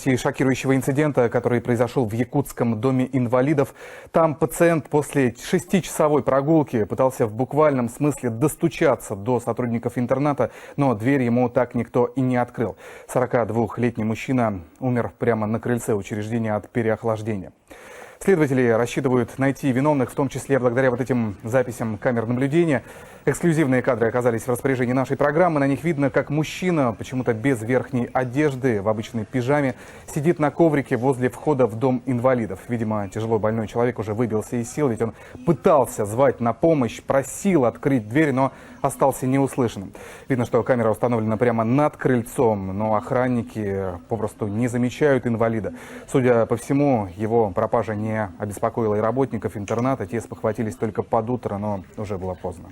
Шокирующего инцидента, который произошел в якутском доме инвалидов. Там пациент после 6-часовой прогулки пытался в буквальном смысле достучаться до сотрудников интерната, но дверь ему так никто и не открыл. 42-летний мужчина умер прямо на крыльце учреждения от переохлаждения. Следователи рассчитывают найти виновных, в том числе благодаря вот этим записям камер наблюдения. Эксклюзивные кадры оказались в распоряжении нашей программы. На них видно, как мужчина, почему-то без верхней одежды, в обычной пижаме, сидит на коврике возле входа в дом инвалидов. Видимо, тяжело больной человек уже выбился из сил, ведь он пытался звать на помощь, просил открыть дверь, но остался неуслышанным. Видно, что камера установлена прямо над крыльцом, но охранники попросту не замечают инвалида. Судя по всему, его пропажа не обеспокоила и работников интерната. Те спохватились только под утро, но уже было поздно.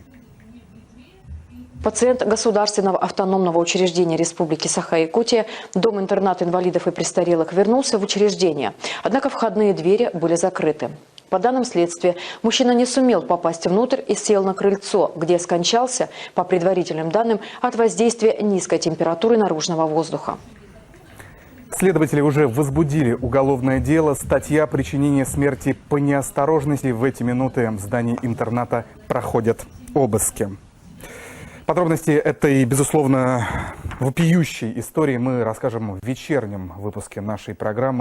Пациент Государственного автономного учреждения Республики Саха-Якутия, дом-интернат инвалидов и престарелых, вернулся в учреждение. Однако входные двери были закрыты. По данным следствия, мужчина не сумел попасть внутрь и сел на крыльцо, где скончался, по предварительным данным, от воздействия низкой температуры наружного воздуха. Следователи уже возбудили уголовное дело. Статья «Причинение смерти по неосторожности». В эти минуты в здании интерната проходят обыски. Подробности этой, безусловно, вопиющей истории мы расскажем в вечернем выпуске нашей программы.